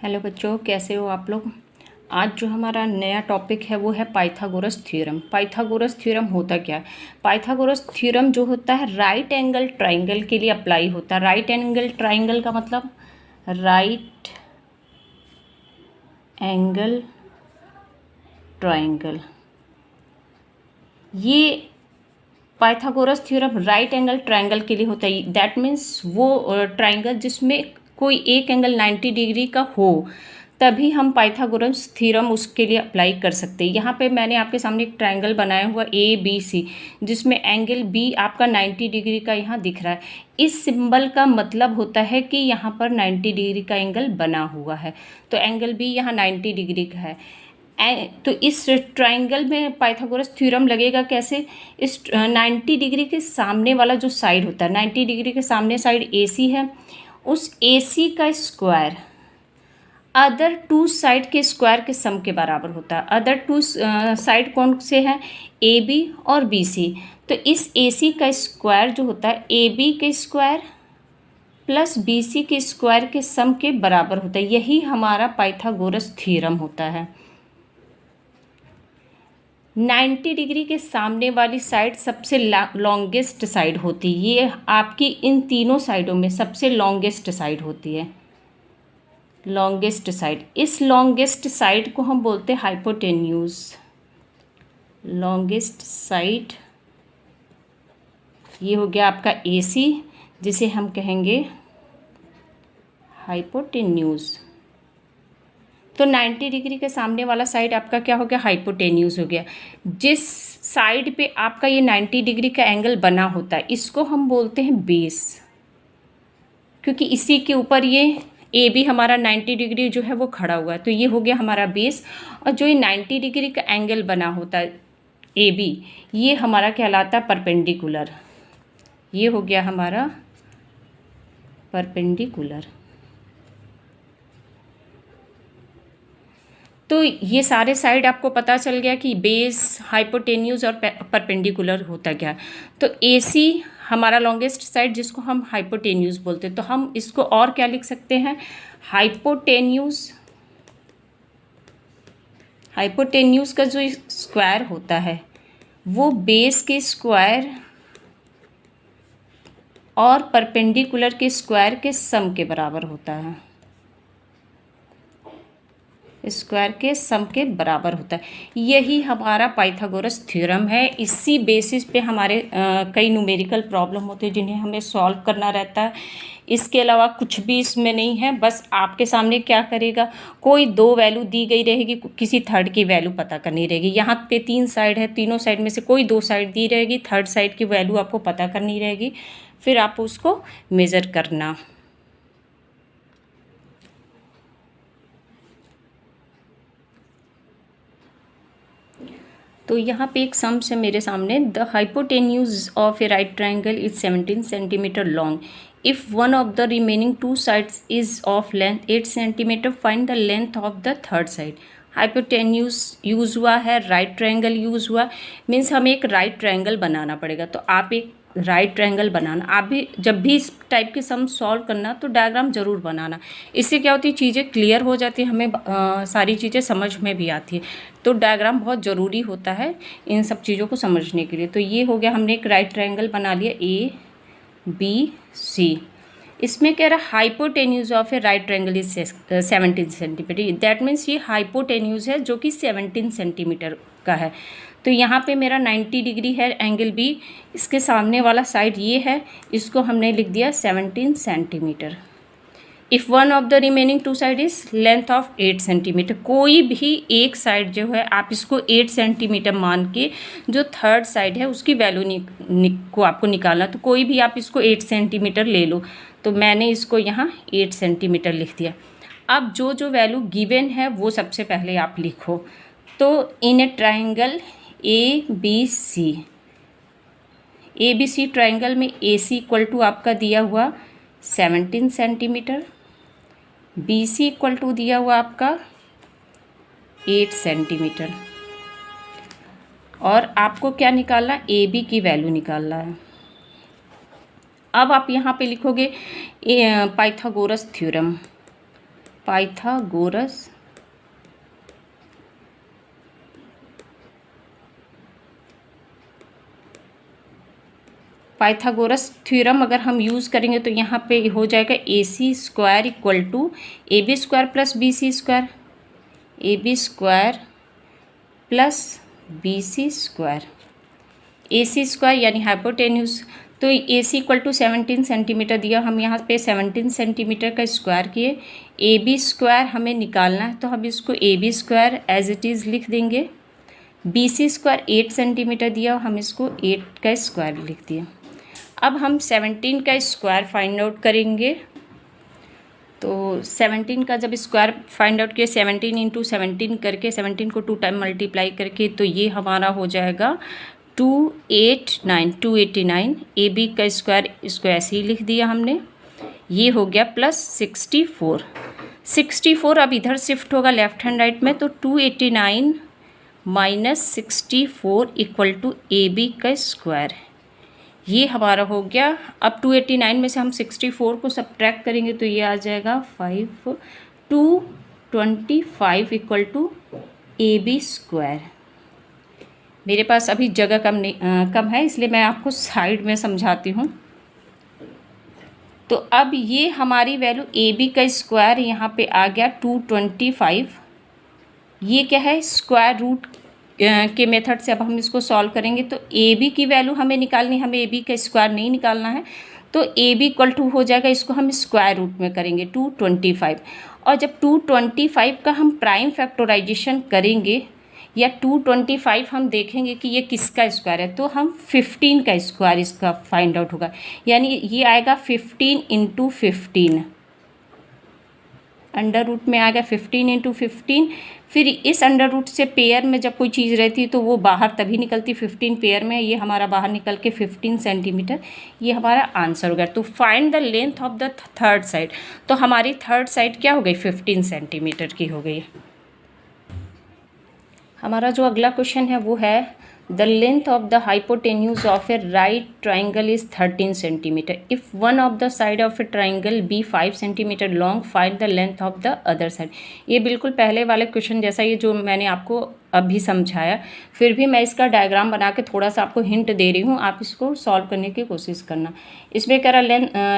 Hello बच्चों, कैसे हो आप लोग। आज जो हमारा नया टॉपिक है वो है पाइथागोरस थ्योरम। पाइथागोरस थ्योरम होता क्या है? पाइथागोरस थ्योरम जो होता है राइट एंगल ट्राइंगल के लिए अप्लाई होता है। राइट एंगल ट्राइंगल का मतलब राइट एंगल ट्राइंगल, ये Pythagoras theorem right angle triangle के लिए होता है। दैट मीन्स वो ट्राइंगल जिसमें कोई एक एंगल 90 डिग्री का हो, तभी हम पाइथागोरस थ्योरम उसके लिए अप्लाई कर सकते हैं। यहाँ पे मैंने आपके सामने एक ट्राइंगल बनाया हुआ ABC, जिसमें एंगल B आपका 90 डिग्री का यहाँ दिख रहा है। इस सिंबल का मतलब होता है कि यहाँ पर 90 डिग्री का एंगल बना हुआ है, तो एंगल B यहाँ 90 डिग्री का है। तो इस ट्राइंगल में पाइथागोरस थ्योरम लगेगा कैसे? इस 90 डिग्री के सामने वाला जो साइड होता है, 90 डिग्री के सामने साइड AC है, उस AC का स्क्वायर अदर टू साइड के स्क्वायर के सम के बराबर होता है। अदर टू साइड कौन से हैं? AB और BC। तो इस AC का स्क्वायर जो होता है AB के स्क्वायर प्लस BC के स्क्वायर के सम के बराबर होता है। यही हमारा पाइथागोरस थ्योरम होता है। 90 डिग्री के सामने वाली साइड सबसे लॉन्गेस्ट साइड होती है। ये आपकी इन तीनों साइडों में सबसे लॉन्गेस्ट साइड होती है। लॉन्गेस्ट साइड, इस लॉन्गेस्ट साइड को हम बोलते हैं हाइपोटेन्यूज। लॉन्गेस्ट साइड ये हो गया आपका AC, जिसे हम कहेंगे हाइपोटेन्यूज। तो 90 डिग्री के सामने वाला साइड आपका क्या हो गया? हाइपोटेन्यूज हो गया। जिस साइड पे आपका ये 90 डिग्री का एंगल बना होता है, इसको हम बोलते हैं बेस, क्योंकि इसी के ऊपर ये AB हमारा 90 डिग्री जो है वो खड़ा हुआ है, तो ये हो गया हमारा बेस। और जो ये 90 डिग्री का एंगल बना होता है AB, ये हमारा कहलाता है परपेंडिकुलर। ये हो गया हमारा परपेंडिकुलर। तो ये सारे साइड आपको पता चल गया कि बेस, हाइपोटेन्यूज और परपेंडिकुलर होता क्या है। तो AC हमारा लॉन्गेस्ट साइड, जिसको हम हाइपोटेन्यूज बोलते हैं, तो हम इसको और क्या लिख सकते हैं? हाइपोटेन्यूज। हाइपोटेन्यूज का जो स्क्वायर होता है वो बेस के स्क्वायर और परपेंडिकुलर के स्क्वायर के सम के बराबर होता है। स्क्वायर के सम के बराबर होता है। यही हमारा पाइथागोरस थ्योरम है। इसी बेसिस पे हमारे कई न्यूमेरिकल प्रॉब्लम होते हैं जिन्हें हमें सॉल्व करना रहता है। इसके अलावा कुछ भी इसमें नहीं है। बस आपके सामने क्या करेगा, कोई दो वैल्यू दी गई रहेगी, किसी थर्ड की वैल्यू पता करनी रहेगी। यहाँ पे 3 साइड है, तीनों साइड में से कोई 2 साइड दी रहेगी, थर्ड साइड की वैल्यू आपको पता करनी रहेगी, फिर आप उसको मेज़र करना। तो यहाँ पे एक सम्स है मेरे सामने। The hypotenuse of a right triangle is 17 centimetre long. If one of the remaining 2 sides is of length 8 centimetre, find the length of the third side. Hypotenuse use हुआ है, राइट ट्राइंगल यूज़ हुआ, means हमें एक right triangle बनाना पड़ेगा। तो आप एक right triangle बनाना, आप भी जब भी इस टाइप के सम सॉल्व करना तो डायग्राम ज़रूर बनाना। इससे क्या होती है, चीज़ें क्लियर हो जाती है, हमें सारी चीज़ें समझ में भी आती है। तो डायग्राम बहुत ज़रूरी होता है इन सब चीज़ों को समझने के लिए। तो ये हो गया, हमने एक राइट ट्रायंगल बना लिया ABC। इसमें कह रहा है hypotenuse of a right triangle is 17 centimetre. That means ये हाइपोटेन्यूज है जो कि 17 सेंटीमीटर का है। तो यहाँ पे मेरा 90 डिग्री है एंगल B, इसके सामने वाला साइड ये है, इसको हमने लिख दिया 17 centimetre. If one of the remaining 2 side is length of 8 centimetre, कोई भी एक साइड जो है आप इसको 8 सेंटीमीटर मान के जो थर्ड साइड है उसकी वैल्यू को आपको निकालना। तो कोई भी आप इसको 8 सेंटीमीटर ले लो, तो मैंने इसको यहाँ 8 सेंटीमीटर लिख दिया। अब जो जो वैल्यू गिवन है वो सबसे पहले आप लिखो। तो in a triangle ABC triangle में AC इक्वल टू आपका दिया हुआ 17 सेंटीमीटर, BC इक्वल टू दिया हुआ आपका 8 सेंटीमीटर, और आपको क्या निकालना, AB की वैल्यू निकालना है। अब आप यहाँ पे लिखोगे पाइथागोरस थ्योरम। पाइथागोरस थ्योरम अगर हम यूज़ करेंगे तो यहाँ पे हो जाएगा AC square equal to AB square plus BC square, AB square plus BC square, AC square यानी हाइपोटेन्यूज। तो AC इक्वल टू 17 सेंटीमीटर दिया, हम यहाँ पे 17 सेंटीमीटर का स्क्वायर किए। AB स्क्वायर हमें निकालना है तो हम इसको AB square as it is लिख देंगे। BC स्क्वायर 8 सेंटीमीटर दिया, हम इसको 8 का स्क्वायर लिख दिया। अब हम 17 का स्क्वायर फाइंड आउट करेंगे। तो 17 का जब स्क्वायर फाइंड आउट किया 17 इंटू 17 करके 17 को 2 टाइम मल्टीप्लाई करके तो ये हमारा हो जाएगा 289। ए बी का स्क्वायर इसको ऐसे ही लिख दिया हमने, ये हो गया प्लस 64। अब इधर शिफ्ट होगा लेफ्ट हैंड राइट में, तो 289 minus 64 equal to A B का स्क्वायर, ये हमारा हो गया। अब 289 में से हम 64 को सब्ट्रैक्ट करेंगे तो ये आ जाएगा 225 equal to A B square. मेरे पास अभी जगह कम है इसलिए मैं आपको साइड में समझाती हूँ। तो अब ये हमारी वैल्यू ए बी का स्क्वायर यहाँ पे आ गया 225। ये क्या है, स्क्वायर रूट के मेथड से अब हम इसको सॉल्व करेंगे। तो ए बी की वैल्यू हमें निकालनी है, हमें ए बी का स्क्वायर नहीं निकालना है। तो ए बी इक्वल टू हो जाएगा, इसको हम स्क्वायर रूट में करेंगे 225। और जब 225 का हम प्राइम फैक्टराइजेशन करेंगे या 225 हम देखेंगे कि ये किसका स्क्वायर है, तो हम 15 का स्क्वायर इसका फाइंड आउट होगा, यानी ये आएगा 15 इंटू 15, अंडर रूट में आएगा 15 इंटू 15। फिर इस अंडर रूट से पेयर में जब कोई चीज़ रहती है तो वो बाहर तभी निकलती, 15 पेयर में, ये हमारा बाहर निकल के 15 सेंटीमीटर, ये हमारा आंसर हो गया। तो find the length of the third side, तो हमारी थर्ड साइड क्या हो गई, 15 सेंटीमीटर की हो गई। हमारा जो अगला क्वेश्चन है वो है the length of the hypotenuse of a right triangle is 13 centimetre. If one of the side of a triangle be 5 centimetre long, find the length of the other side. ये बिल्कुल पहले वाले क्वेश्चन जैसा ये जो मैंने आपको अभी समझाया, फिर भी मैं इसका डायग्राम बना के थोड़ा सा आपको हिंट दे रही हूँ, आप इसको सॉल्व करने की कोशिश करना। इसमें कह रहा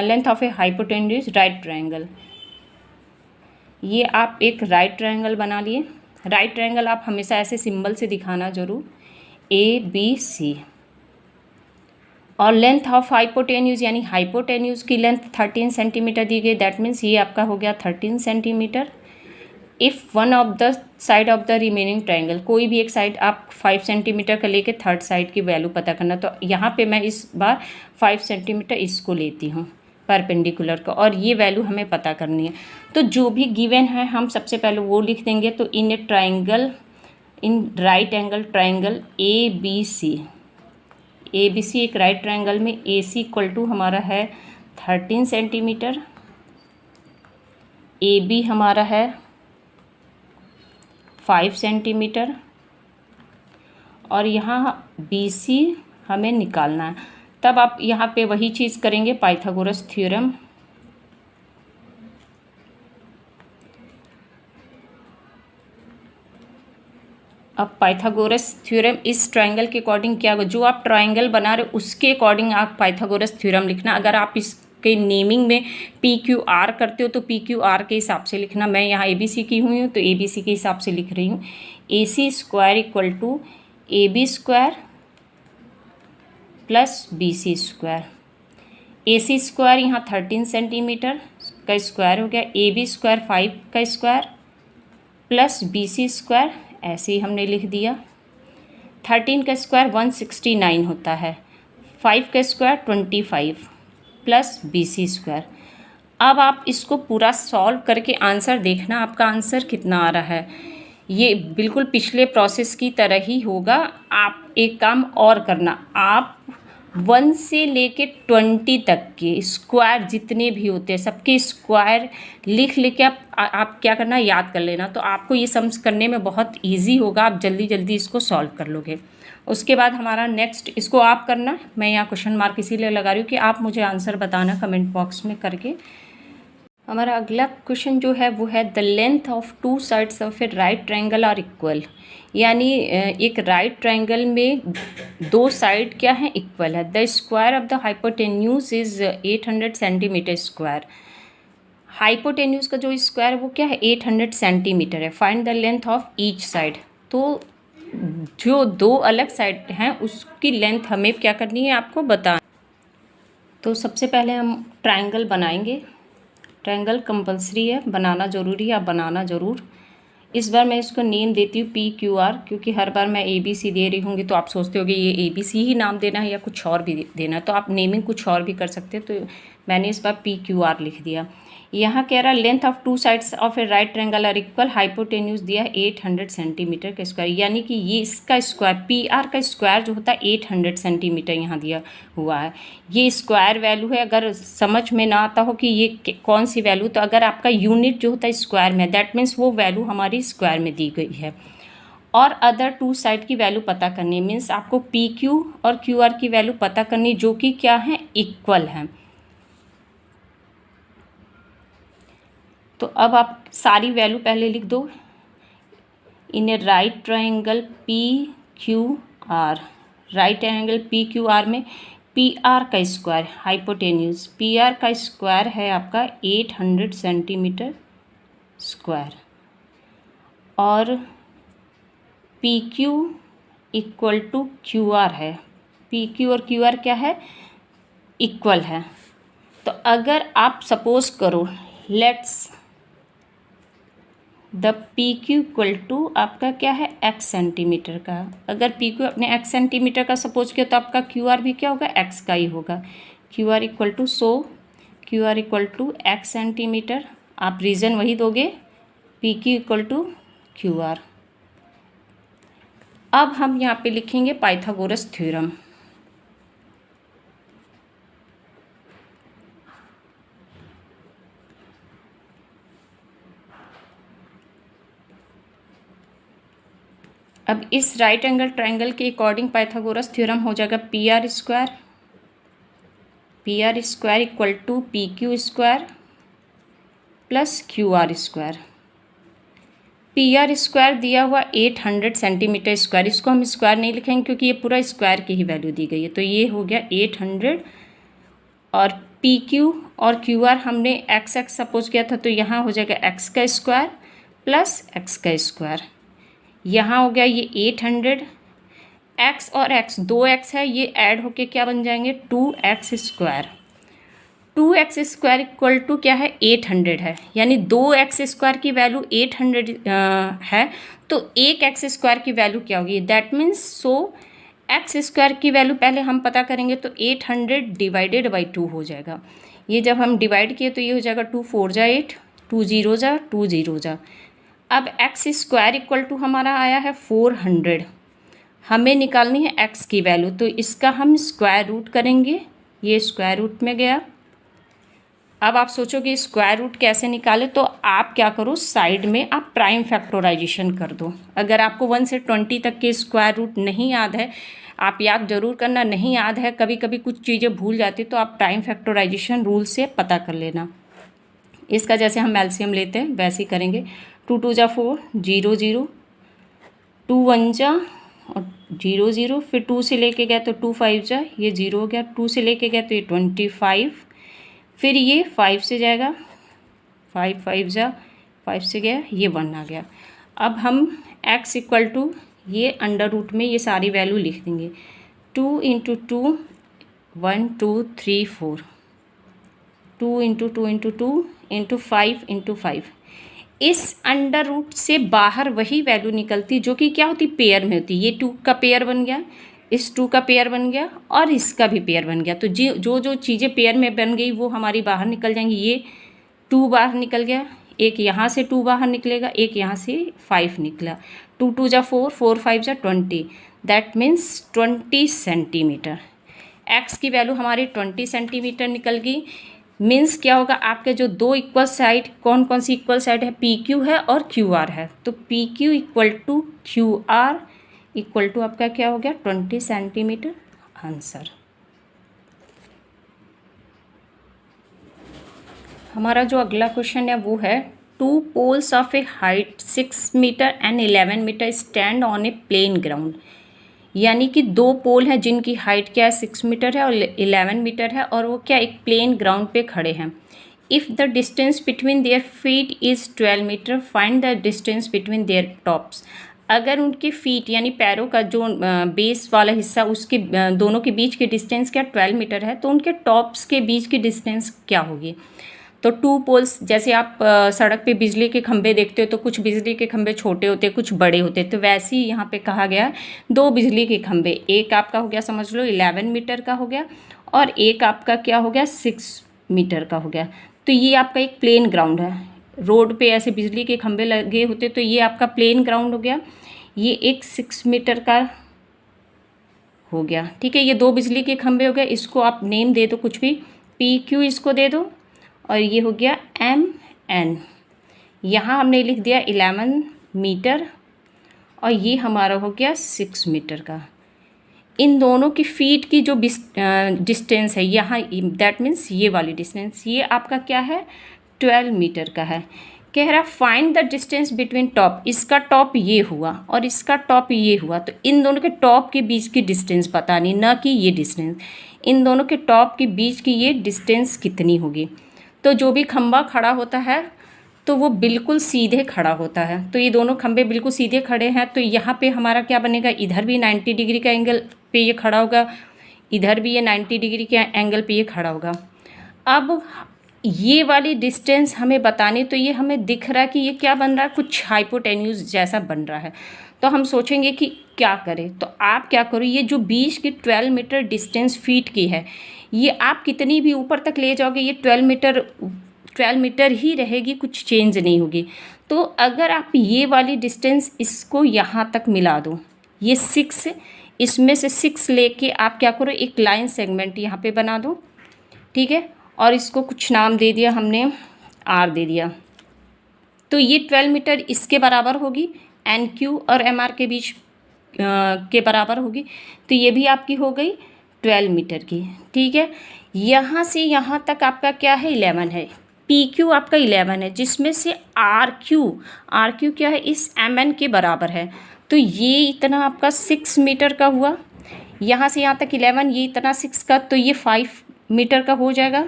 length of A hypotenuse right triangle. ये आप एक राइट ट्राइंगल बना लिए। राइट ट्रायंगल आप हमेशा ऐसे सिंबल से दिखाना जरूर, ए बी सी। और लेंथ ऑफ हाइपोटेन्यूज यानी हाइपोटेन्यूज की लेंथ 13 सेंटीमीटर दी गई, दैट मीन्स ये आपका हो गया 13 centimetre. If one of the side of the remaining triangle, कोई भी एक साइड आप 5 सेंटीमीटर का लेके थर्ड साइड की वैल्यू पता करना। तो यहाँ पे मैं इस बार 5 सेंटीमीटर इसको लेती हूँ परपेंडिकुलर का, और ये वैल्यू हमें पता करनी है। तो जो भी गिवन है हम सबसे पहले वो लिख देंगे। तो in a triangle, in right angle triangle A B C, A B C एक राइट ट्राइंगल में ए सी इक्वल टू हमारा है 13 सेंटीमीटर, ए बी हमारा है 5 सेंटीमीटर, और यहाँ बी सी हमें निकालना है। तब आप यहाँ पे वही चीज़ करेंगे, पाइथागोरस थ्योरम। अब पाइथागोरस थ्योरम इस ट्रायंगल के अकॉर्डिंग क्या होगा, जो आप ट्रायंगल बना रहे हो उसके अकॉर्डिंग आप पाइथागोरस थ्योरम लिखना। अगर आप इसके नेमिंग में पी क्यू आर करते हो तो पी क्यू आर के हिसाब से लिखना। मैं यहाँ ए बी सी की हुई हूँ तो ए बी सी के हिसाब से लिख रही हूँ। A C square equal to A B square plus B C square. A C square यहाँ 13 सेंटीमीटर का स्क्वायर हो गया, ए बी स्क्वायर 5 का square plus B C square, ऐसे ही हमने लिख दिया। 13 का स्क्वायर 169 होता है, 5 का square 25 plus B C square. अब आप इसको पूरा सॉल्व करके आंसर देखना, आपका आंसर कितना आ रहा है। ये बिल्कुल पिछले प्रोसेस की तरह ही होगा। आप एक काम और करना, आप 1 से लेके 20 तक के स्क्वायर जितने भी होते हैं सबके स्क्वायर लिख के आप क्या करना, याद कर लेना। तो आपको ये सम्स करने में बहुत इजी होगा, आप जल्दी जल्दी इसको सॉल्व कर लोगे। उसके बाद हमारा नेक्स्ट, इसको आप करना, मैं यहाँ क्वेश्चन मार्क इसीलिए लगा रही हूँ कि आप मुझे आंसर बताना कमेंट बॉक्स में करके। हमारा अगला क्वेश्चन जो है वो है the length of two sides of a right triangle are equal, यानी एक राइट ट्रायंगल में दो साइड क्या है, इक्वल है। The square of the hypotenuse is 800 centimetre square. Hypotenuse का जो स्क्वायर है वो क्या है, 800 सेंटीमीटर है। Find the length of each side. तो जो दो अलग साइड हैं उसकी लेंथ हमें क्या करनी है, आपको बताना। तो सबसे पहले हम ट्रायंगल बनाएंगे। ट्रायंगल कंपलसरी है, बनाना ज़रूरी है, आप बनाना ज़रूर। इस बार मैं इसको नेम देती हूँ PQR, क्योंकि हर बार मैं ABC दे रही होंगी तो आप सोचते होगे ये ABC ही नाम देना है या कुछ और भी देना है, तो आप नेमिंग कुछ और भी कर सकते हैं। तो मैंने इस बार PQR लिख दिया। यहाँ कह रहा length of two sides of a right triangle are equal, hypotenuse दिया है 800 सेंटीमीटर का स्क्वायर, यानी कि ये इसका स्क्वायर PR का स्क्वायर जो होता है 800 सेंटीमीटर यहाँ दिया हुआ है। ये स्क्वायर वैल्यू है। अगर समझ में ना आता हो कि ये कौन सी वैल्यू, तो अगर आपका यूनिट जो होता है स्क्वायर में, दैट मीन्स वो वैल्यू हमारी स्क्वायर में दी गई है। और अदर टू साइड की वैल्यू पता करनी, मीन्स आपको PQ और QR की वैल्यू पता करनी, जो कि क्या है, इक्वल है। तो अब आप सारी वैल्यू पहले लिख दो। In a right triangle PQR, right angle PQR में PR का स्क्वायर, हाइपोटेन्यूज PR का स्क्वायर है आपका 800 सेंटीमीटर स्क्वायर, और PQ इक्वल टू QR है। PQ और QR क्या है, इक्वल है। तो अगर आप सपोज करो, let's the PQ equal to आपका क्या है, x सेंटीमीटर का। अगर PQ अपने x सेंटीमीटर का सपोज किया तो आपका QR भी क्या होगा, x का ही होगा। QR equal to QR equal to x centimetre, आप रीज़न वही दोगे, PQ इक्वल टू QR। अब हम यहाँ पे लिखेंगे पाइथागोरस थ्योरम। अब इस राइट एंगल ट्रायंगल के अकॉर्डिंग पाइथागोरस थ्योरम हो जाएगा PR square equal to PQ square plus QR square. PR square दिया हुआ 800 सेंटीमीटर स्क्वायर, इसको हम स्क्वायर नहीं लिखेंगे क्योंकि ये पूरा स्क्वायर की ही वैल्यू दी गई है, तो ये हो गया 800। और PQ और QR हमने x सपोज किया था, तो यहाँ हो जाएगा x का स्क्वायर प्लस x का स्क्वायर। यहाँ हो गया ये 800, x और x, 2x है, ये ऐड होके क्या बन जाएंगे, 2x square. 2x square equal to क्या है, 800 है, यानी 2x स्क्वायर की वैल्यू 800 है, तो एक x स्क्वायर की वैल्यू क्या होगी, दैट मीन्स x स्क्वायर की वैल्यू पहले हम पता करेंगे, तो 800 डिवाइडेड बाई 2 हो जाएगा। ये जब हम डिवाइड किए तो ये हो जाएगा 2 4 जा 8, 2 0 जा 2 0 जा। अब x स्क्वायर इक्वल टू हमारा आया है 400, हमें निकालनी है x की वैल्यू, तो इसका हम स्क्वायर रूट करेंगे, ये स्क्वायर रूट में गया। अब आप सोचोगे स्क्वायर रूट कैसे निकाले, तो आप क्या करो, साइड में आप प्राइम फैक्टराइजेशन कर दो। अगर आपको 1 से 20 तक के स्क्वायर रूट नहीं याद है, आप याद जरूर करना, नहीं याद है, कभी कभी कुछ चीज़ें भूल जाती, तो आप प्राइम फैक्टराइजेशन रूल से पता कर लेना। इसका जैसे हम एलसीएम लेते हैं वैसे ही करेंगे। 2 2 जा 4, 0 0, 2 1 जा और 0 0, फिर 2 से लेके गए तो 2 5 जा, ये 0 हो गया, 2 से लेके गए तो ये 25, फिर ये 5 से जाएगा, 5 5 जा, 5 से गया, ये 1 आ गया। अब हम x इक्वल टू ये अंडर रूट में ये सारी वैल्यू लिख देंगे, 2 × 2 1 2 3 4, 2 × 2 × 2 × 5 × 5। इस अंडर रूट से बाहर वही वैल्यू निकलती जो कि क्या होती, पेयर में होती। ये 2 का पेयर बन गया, इस 2 का पेयर बन गया और इसका भी पेयर बन गया, तो जो चीज़ें पेयर में बन गई वो हमारी बाहर निकल जाएंगी। ये 2 बाहर निकल गया, एक यहाँ से 2 बाहर निकलेगा, एक यहाँ से 5 निकला, 2 2 जा 4, 4 5 जा 20, दैट मीन्स 20 सेंटीमीटर। x की वैल्यू हमारी 20 सेंटीमीटर निकल गई। मीन्स क्या होगा, आपके जो दो इक्वल साइड, कौन कौन सी इक्वल साइड है, PQ है और QR है, तो PQ equal to QR equal to आपका क्या हो गया, 20 सेंटीमीटर आंसर। हमारा जो अगला क्वेश्चन है वो है 2 poles of a height 6 metre and 11 metre stand on a plane ground. यानी कि 2 पोल हैं जिनकी हाइट क्या है 6 मीटर है और 11 मीटर है और वो क्या एक प्लेन ग्राउंड पे खड़े हैं। If the distance between their feet is 12 metre find the distance between their tops. अगर उनके फीट यानी पैरों का जो बेस वाला हिस्सा उसके दोनों के बीच की डिस्टेंस क्या 12 मीटर है, तो उनके टॉप्स के बीच की डिस्टेंस क्या होगी। तो 2 पोल्स, जैसे आप सड़क पे बिजली के खंभे देखते हो तो कुछ बिजली के खंभे छोटे होते हैं कुछ बड़े होते हैं, तो वैसे ही यहाँ पे कहा गया 2 बिजली के खंभे, एक आपका हो गया समझ लो 11 मीटर का हो गया और एक आपका क्या हो गया 6 मीटर का हो गया। तो ये आपका एक प्लेन ग्राउंड है, रोड पे ऐसे बिजली के खंभे लगे होते तो ये आपका प्लेन ग्राउंड हो गया। ये एक 6 मीटर का हो गया, ठीक है। ये 2 बिजली के खंभे हो गए, इसको आप नेम दे दो कुछ भी, PQ इसको दे दो और ये हो गया MN। यहाँ हमने लिख दिया 11 मीटर और ये हमारा हो गया 6 मीटर का। इन दोनों की फीट की जो डिस्टेंस है यहाँ, दैट मीन्स ये वाली डिस्टेंस, ये आपका क्या है 12 मीटर का है। कह रहा find the distance between top, इसका टॉप ये हुआ और इसका टॉप ये हुआ, तो इन दोनों के टॉप के बीच की डिस्टेंस पता नहीं, ना कि ये डिस्टेंस, इन दोनों के टॉप के बीच की ये डिस्टेंस कितनी होगी। तो जो भी खंभा खड़ा होता है तो वो बिल्कुल सीधे खड़ा होता है, तो ये दोनों खंभे बिल्कुल सीधे खड़े हैं, तो यहाँ पे हमारा क्या बनेगा, इधर भी 90 डिग्री का एंगल पे ये खड़ा होगा, इधर भी ये 90 डिग्री के एंगल पे ये खड़ा होगा। अब ये वाली डिस्टेंस हमें बतानी, तो ये हमें दिख रहा है कि ये क्या बन रहा है, कुछ हाइपोटेन्यूज जैसा बन रहा है। तो हम सोचेंगे कि क्या करें, तो आप क्या करो, ये जो बीच की 12 मीटर डिस्टेंस फीट की है, ये आप कितनी भी ऊपर तक ले जाओगे ये 12 मीटर ही रहेगी, कुछ चेंज नहीं होगी। तो अगर आप ये वाली डिस्टेंस इसको यहाँ तक मिला दो, ये 6, इसमें से 6 लेके आप क्या करो, एक लाइन सेगमेंट यहाँ पे बना दो, ठीक है, और इसको कुछ नाम दे दिया हमने, R दे दिया। तो ये 12 मीटर इसके बराबर होगी, NQ और MR के बीच के बराबर होगी, तो ये भी आपकी हो गई 12 मीटर की, ठीक है। यहाँ से यहाँ तक आपका क्या है 11 है, PQ आपका 11 है, जिसमें से RQ क्या है इस MN के बराबर है, तो ये इतना आपका 6 मीटर का हुआ। यहाँ से यहाँ तक 11, ये इतना 6 का, तो ये 5 मीटर का हो जाएगा।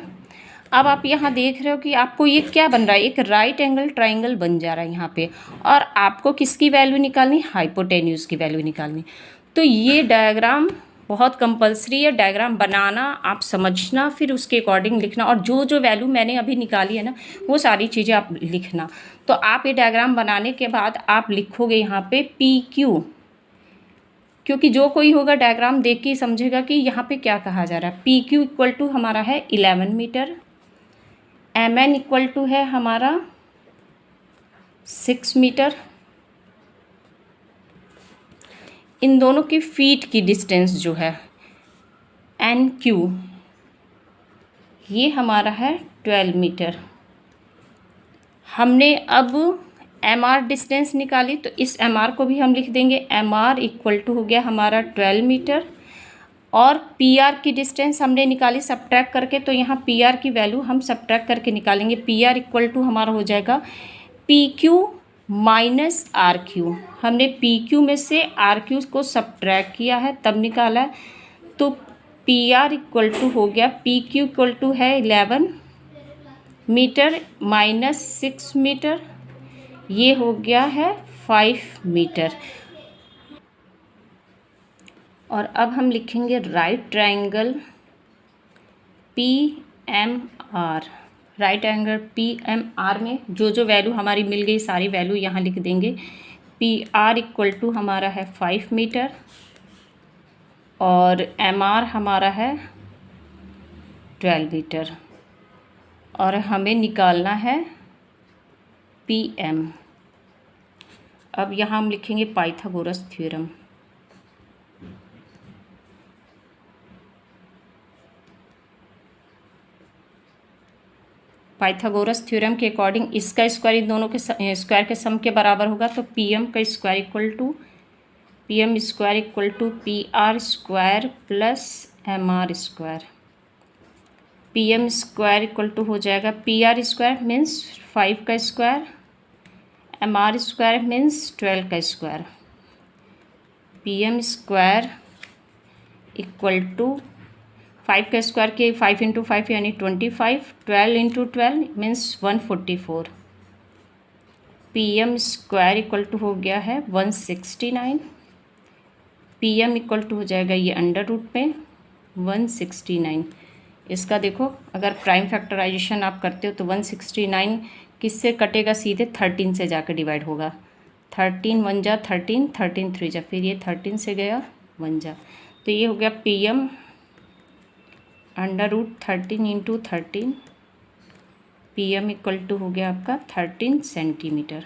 अब आप यहाँ देख रहे हो कि आपको ये क्या बन रहा है, एक राइट एंगल ट्राइंगल बन जा रहा है यहाँ पे, और आपको किसकी वैल्यू निकालनी, हाइपोटेन्यूज की वैल्यू निकालनी। तो ये डायग्राम बहुत कंपलसरी है, डायग्राम बनाना, आप समझना, फिर उसके अकॉर्डिंग लिखना, और जो जो वैल्यू मैंने अभी निकाली है ना वो सारी चीज़ें आप लिखना। तो आप ये डायग्राम बनाने के बाद आप लिखोगे यहाँ पे PQ, क्योंकि जो कोई होगा डायग्राम देख के समझेगा कि यहाँ पे क्या कहा जा रहा है। PQ इक्वल टू हमारा है 11 मीटर, MN इक्वल टू है हमारा 6 मीटर। इन दोनों की फीट की डिस्टेंस जो है NQ, ये हमारा है 12 मीटर। हमने अब MR डिस्टेंस निकाली, तो इस MR को भी हम लिख देंगे, MR इक्वल टू हो गया हमारा 12 मीटर, और PR की डिस्टेंस हमने निकाली सब्ट्रैक्ट करके, तो यहाँ PR की वैल्यू हम सब्ट्रैक्ट करके निकालेंगे। PR इक्वल टू हमारा हो जाएगा PQ माइनस RQ। हमने PQ में से RQ को सब्ट्रैक्ट किया है तब निकाला है, तो PR इक्वल टू हो गया, PQ इक्वल टू है 11 मीटर माइनस 6 मीटर, ये हो गया है 5 मीटर। और अब हम लिखेंगे right triangle PMR। Right angle PMR में जो जो वैल्यू हमारी मिल गई सारी वैल्यू यहाँ लिख देंगे। PR इक्वल टू हमारा है 5 मीटर और MR हमारा है 12 मीटर, और हमें निकालना है PM। अब यहाँ हम लिखेंगे पाइथागोरस थ्योरम। पाइथागोरस थ्योरम के अकॉर्डिंग इसका स्क्वायर इन दोनों के स्क्वायर के सम के बराबर होगा, तो PM का square equal to PM square equal to PR square plus MR square. P M square equal to हो जाएगा पी आर स्क्वायर मीन्स 5 का square, M R square means 12 का square. P M square equal to 5 का square के 5 into 5 यानी 25, 12 into 12 means 144। P M square equal to हो गया है 169। पी एम इक्वल टू हो जाएगा ये अंडर रूट में 169। इसका देखो अगर प्राइम फैक्टराइजेशन आप करते हो तो 169 किससे कटेगा, सीधे 13 से जाकर डिवाइड होगा। 13 1 जा 13, 13 3 जा, फिर ये 13 से गया 1 जा, तो ये हो गया P M under root 13 into 13। P M equal to हो गया आपका 13 सेंटीमीटर।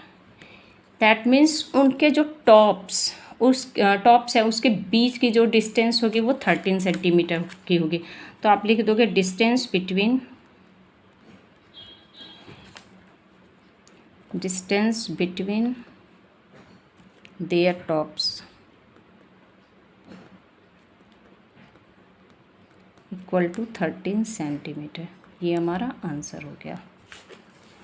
दैट मीन्स उनके जो टॉप्स है उसके बीच की जो डिस्टेंस होगी वो 13 सेंटीमीटर की होगी। तो आप लिख दोगे distance between their tops equal to 13 centimetre. ये हमारा आंसर हो गया।